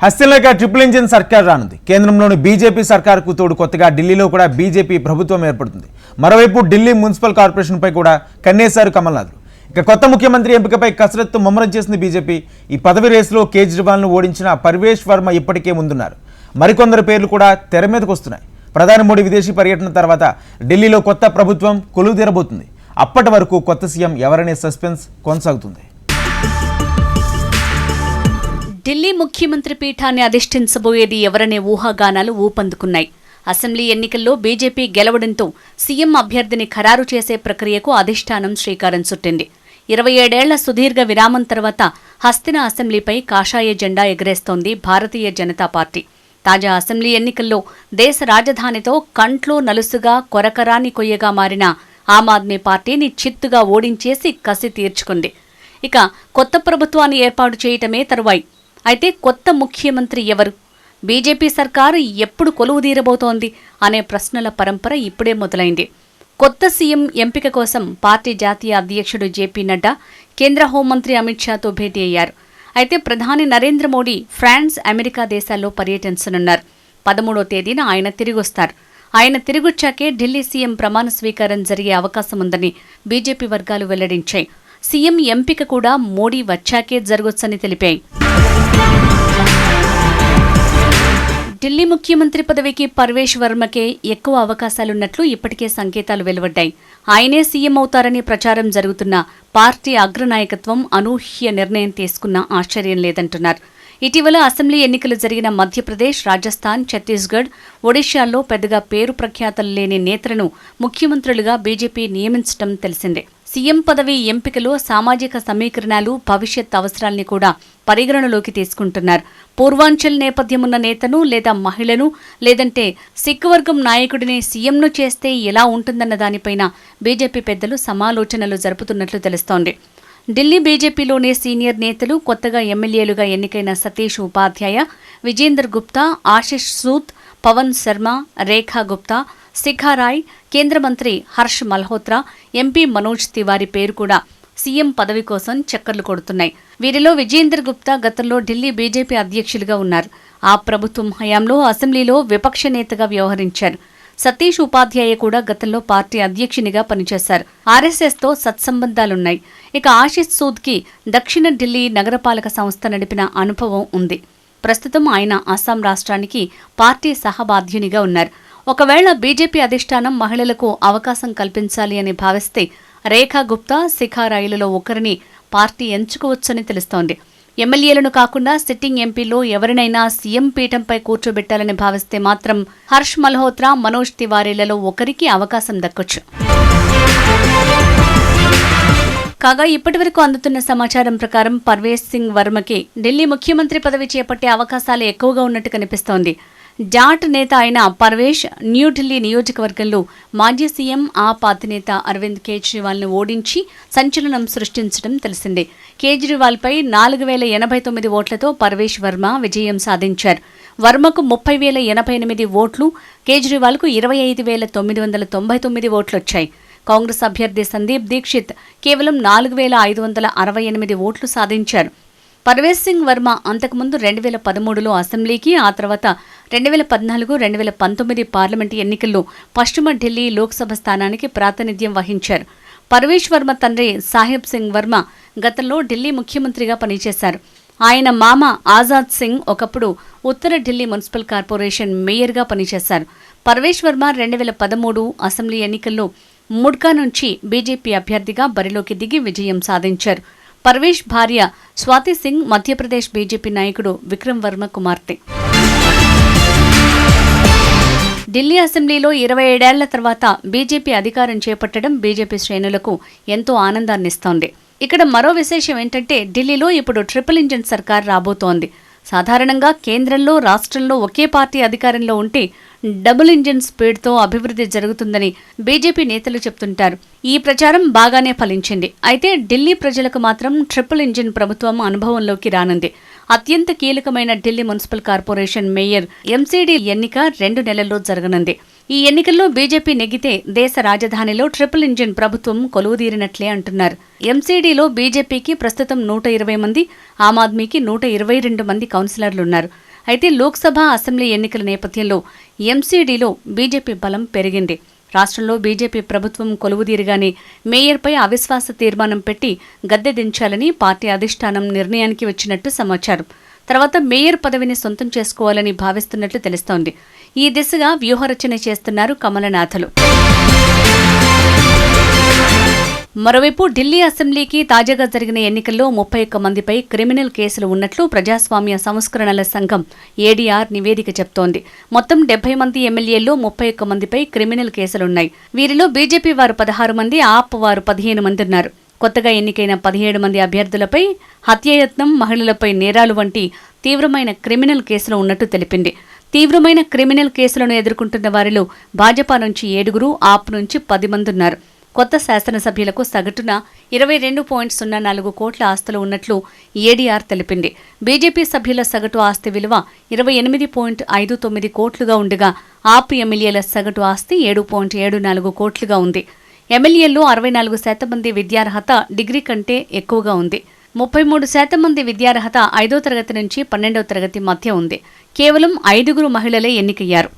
హస్తిలోకి triple engine సర్కార్ రానుంది. కేంద్రంలోని బీజేపీ సర్కార్కు తోడు కొత్తగా ఢిల్లీలో కూడా బీజేపీ ప్రభుత్వం ఏర్పడుతుంది. మరోవైపు ఢిల్లీ మున్సిపల్ కార్పొరేషన్పై కూడా కన్నేశారు కమల్నాథ్. ఇక కొత్త ముఖ్యమంత్రి ఎంపికపై కసరత్తు ముమ్మరం చేసింది బీజేపీ. ఈ పదవి రేసులో కేజ్రీవాల్ను ఓడించిన పర్వేష్ వర్మ ఇప్పటికే ముందున్నారు. మరికొందరు పేర్లు కూడా తెర మీదకు వస్తున్నాయి. ప్రధాని మోడీ విదేశీ పర్యటన తర్వాత ఢిల్లీలో కొత్త ప్రభుత్వం కొలువుదీరబోతుంది. అప్పటి వరకు కొత్త సీఎం ఎవరనే సస్పెన్స్ కొనసాగుతుంది. ఢిల్లీ ముఖ్యమంత్రి పీఠాన్ని అధిష్ఠించబోయేది ఎవరనే ఊహాగానాలు ఊపందుకున్నాయి. అసెంబ్లీ ఎన్నికల్లో బీజేపీ గెలవడంతో సీఎం అభ్యర్థిని ఖరారు చేసే ప్రక్రియకు అధిష్టానం శ్రీకారం చుట్టింది. 27 ఏళ్ల సుదీర్ఘ విరామం తర్వాత హస్తిన అసెంబ్లీపై కాషాయ జెండా ఎగరేస్తోంది భారతీయ జనతా పార్టీ. తాజా అసెంబ్లీ ఎన్నికల్లో దేశ రాజధానితో కంట్లో నలుసుగా కొరకరాని కొయ్యగా మారిన ఆమ్ ఆద్మీ పార్టీని చిత్తుగా ఓడించేసి కసి తీర్చుకుంది. ఇక కొత్త ప్రభుత్వాన్ని ఏర్పాటు చేయటమే తరువాయి. అయితే కొత్త ముఖ్యమంత్రి ఎవరు, బీజేపీ సర్కారు ఎప్పుడు కొలువుదీరబోతోంది అనే ప్రశ్నల పరంపర ఇప్పుడే మొదలైంది. కొత్త సీఎం ఎంపిక కోసం పార్టీ జాతీయ అధ్యక్షుడు జేపీ నడ్డా కేంద్ర హోంమంత్రి అమిత్ షాతో భేటీ అయ్యారు. అయితే ప్రధాని నరేంద్ర మోడీ ఫ్రాన్స్, అమెరికా దేశాల్లో పర్యటించనున్నారు. 13వ తేదీన ఆయన తిరిగొస్తారు. ఆయన తిరిగొచ్చాకే ఢిల్లీ సీఎం ప్రమాణ స్వీకారం జరిగే అవకాశం ఉందని బీజేపీ వర్గాలు వెల్లడించాయి. సీఎం ఎంపిక కూడా మోడీ వచ్చాకే జరగొచ్చని తెలిపాయి. ఢిల్లీ ముఖ్యమంత్రి పదవికి పర్వేష్ వర్మకే ఎక్కువ అవకాశాలున్నట్లు ఇప్పటికే సంకేతాలు వెలువడ్డాయి. ఆయనే సీఎం అవుతారని ప్రచారం జరుగుతున్న పార్టీ అగ్రనాయకత్వం అనూహ్య నిర్ణయం తీసుకున్న ఆశ్చర్యం లేదంటున్నారు. ఇటీవల అసెంబ్లీ ఎన్నికలు జరిగిన మధ్యప్రదేశ్, రాజస్థాన్, ఛత్తీస్గఢ్, ఒడిశాల్లో పెద్దగా పేరు ప్రఖ్యాతలు లేని నేతలను ముఖ్యమంత్రులుగా బీజేపీ నియమించడం తెలిసిందే. సీఎం పదవి ఎంపికలో సామాజిక సమీకరణాలు, భవిష్యత్ అవసరాల్ని కూడా పరిగణనలోకి తీసుకుంటున్నారు. పూర్వాంచల్ నేపథ్యమున్న నేతను లేదా మహిళను, లేదంటే సిక్ వర్గం నాయకుడిని సీఎంను చేస్తే ఎలా ఉంటుందన్న దానిపైన బీజేపీ పెద్దలు సమాలోచనలు జరుపుతున్నట్లు తెలుస్తోంది. ఢిల్లీ బీజేపీలోనే సీనియర్ నేతలు, కొత్తగా ఎమ్మెల్యేలుగా ఎన్నికైన సతీష్ ఉపాధ్యాయ, విజేందర్ గుప్తా, ఆశిష్ సూద్, పవన్ శర్మ, రేఖా గుప్తా, శిఖా రాయ్, కేంద్ర మంత్రి హర్ష్ మల్హోత్రా, ఎంపీ మనోజ్ తివారీ పేరు కూడా సీఎం పదవి కోసం చక్కర్లు కొడుతున్నాయి. వీరిలో విజేందర్ గుప్తా గతంలో ఢిల్లీ బీజేపీ అధ్యక్షులుగా ఉన్నారు. ఆ ప్రభుత్వం హయాంలో అసెంబ్లీలో విపక్ష నేతగా వ్యవహరించారు. సతీష్ ఉపాధ్యాయ కూడా గతంలో పార్టీ అధ్యక్షునిగా పనిచేశారు. ఆర్ఎస్ఎస్తో సత్సంబంధాలున్నాయి. ఇక ఆశిష్ సూద్కి దక్షిణ ఢిల్లీ నగరపాలక సంస్థ నడిపిన అనుభవం ఉంది. ప్రస్తుతం ఆయన అస్సాం రాష్ట్రానికి పార్టీ సహబాధ్యునిగా ఉన్నారు. ఒకవేళ బీజేపీ అధిష్టానం మహిళలకు అవకాశం కల్పించాలి అని భావిస్తే రేఖా గుప్తా, శిఖా రాయ్లలో ఒకరిని పార్టీ ఎంచుకోవచ్చని తెలుస్తోంది. ఎమ్మెల్యేలను కాకుండా సిట్టింగ్ ఎంపీలో ఎవరినైనా సీఎం పీఠంపై కూర్చోబెట్టాలని భావిస్తే మాత్రం హర్ష్ మల్హోత్రా, మనోజ్ తివారీలలో ఒకరికి అవకాశం దక్కొచ్చు. కాగా ఇప్పటివరకు అందుతున్న సమాచారం ప్రకారం పర్వేష్ సింగ్ వర్మకి ఢిల్లీ ముఖ్యమంత్రి పదవి చేపట్టే అవకాశాలు ఎక్కువగా ఉన్నట్టు కనిపిస్తోంది. జాట్ నేత అయిన పర్వేష్ న్యూఢిల్లీ నియోజకవర్గంలో మాజీ సీఎం ఆప్ అధినేత అరవింద్ కేజ్రీవాల్ను ఓడించి సంచలనం సృష్టించడం తెలిసిందే. కేజ్రీవాల్పై 4089 ఓట్లతో పర్వేష్ వర్మ విజయం సాధించారు. వర్మకు 30,088 ఓట్లు, కేజ్రీవాల్కు 25,999 ఓట్లొచ్చాయి. కాంగ్రెస్ అభ్యర్థి సందీప్ దీక్షిత్ కేవలం 4,568 ఓట్లు సాధించారు. పర్వేష్ సింగ్ వర్మ అంతకుముందు 2013లో అసెంబ్లీకి, ఆ తర్వాత 2014, 2019 పార్లమెంటు ఎన్నికల్లో పశ్చిమ ఢిల్లీ లోక్సభ స్థానానికి ప్రాతినిధ్యం వహించారు. పర్వేష్ వర్మ తండ్రి సాహిబ్ సింగ్ వర్మ గతంలో ఢిల్లీ ముఖ్యమంత్రిగా పనిచేశారు. ఆయన మామ ఆజాద్ సింగ్ ఒకప్పుడు ఉత్తర ఢిల్లీ మున్సిపల్ కార్పొరేషన్ మేయర్గా పనిచేశారు. పర్వేష్ వర్మ 2013 అసెంబ్లీ ఎన్నికల్లో ముడ్కా నుంచి బీజేపీ అభ్యర్థిగా బరిలోకి దిగి విజయం సాధించారు. పర్వేష్ భార్య స్వాతి సింగ్ మధ్యప్రదేశ్ బీజేపీ నాయకుడు విక్రమ్ వర్మ కుమార్తె. ఢిల్లీ అసెంబ్లీలో 27 ఏళ్ల తర్వాత బీజేపీ అధికారం చేపట్టడం బీజేపీ శ్రేణులకు ఎంతో ఆనందాన్నిస్తోంది. ఇక్కడ మరో విశేషం ఏంటంటే ఢిల్లీలో ఇప్పుడు ట్రిపుల్ ఇంజిన్ సర్కార్ రాబోతోంది. సాధారణంగా కేంద్రంలో, రాష్ట్రంలో ఒకే పార్టీ అధికారంలో ఉంటే డబుల్ ఇంజిన్ స్పీడ్తో అభివృద్ధి జరుగుతుందని బీజేపీ నేతలు చెప్తుంటారు. ఈ ప్రచారం బాగానే ఫలించింది. అయితే ఢిల్లీ ప్రజలకు మాత్రం ట్రిపుల్ ఇంజిన్ ప్రభుత్వం అనుభవంలోకి రానుంది. అత్యంత కీలకమైన Delhi municipal corporation mayor MCD ఎన్నిక 2 నెలల్లో జరగనుంది. ఈ ఎన్నికల్లో బీజేపీ నెగ్గితే దేశ రాజధానిలో ట్రిపుల్ ఇంజిన్ ప్రభుత్వం కొలువుదీరినట్లే అంటున్నారు. ఎంసీడీలో బీజేపీకి ప్రస్తుతం 120 మంది, ఆమ్ ఆద్మీకి 122 మంది కౌన్సిలర్లున్నారు. అయితే లోక్సభ, అసెంబ్లీ ఎన్నికల నేపథ్యంలో ఎంసీడీలో బీజేపీ బలం పెరిగింది. రాష్ట్రంలో బీజేపీ ప్రభుత్వం కొలువుదీరగానే మేయర్పై అవిశ్వాస తీర్మానం పెట్టి గద్దె దించాలని పార్టీ అధిష్టానం నిర్ణయానికి వచ్చినట్టు సమాచారం. తర్వాత మేయర్ పదవిని సొంతం చేసుకోవాలని భావిస్తున్నట్లు తెలుస్తోంది. ఈ దిశగా వ్యూహరచన చేస్తున్నారు కమలనాథులు. మరోవైపు ఢిల్లీ అసెంబ్లీకి తాజాగా జరిగిన ఎన్నికల్లో 31 మందిపై క్రిమినల్ కేసులు ఉన్నట్లు ప్రజాస్వామ్య సంస్కరణల సంఘం ఏడీఆర్ నివేదిక చెప్తోంది. మొత్తం 70 మంది ఎమ్మెల్యేల్లో 31 మందిపై క్రిమినల్ కేసులున్నాయి. వీరిలో బీజేపీ వారు 16 మంది, ఆప్ వారు 15 మంది ఉన్నారు. కొత్తగా ఎన్నికైన 17 మంది అభ్యర్థులపై హత్యాయత్నం, మహిళలపై నేరాలు వంటి తీవ్రమైన క్రిమినల్ కేసులు ఉన్నట్టు తెలిపింది. తీవ్రమైన క్రిమినల్ కేసులను ఎదుర్కొంటున్న వారిలో భాజపా నుంచి 7, ఆప్ నుంచి 10 మంది ఉన్నారు. కొత్త శాసనసభ్యులకు సగటున 22.04 కోట్ల ఆస్తులు ఉన్నట్లు ఏడీఆర్ తెలిపింది. బీజేపీ సభ్యుల సగటు ఆస్తి విలువ 28.59 కోట్లుగా ఉండగా ఆప్ ఎమ్మెల్యేల సగటు ఆస్తి 7.74 కోట్లుగా ఉంది. ఎమ్మెల్యేల్లో 64% మంది విద్యార్హత డిగ్రీ కంటే ఎక్కువగా ఉంది. 33% మంది విద్యార్హత 5వ తరగతి నుంచి 12వ తరగతి మధ్య ఉంది. కేవలం 5 మహిళలే ఎన్నికయ్యారు.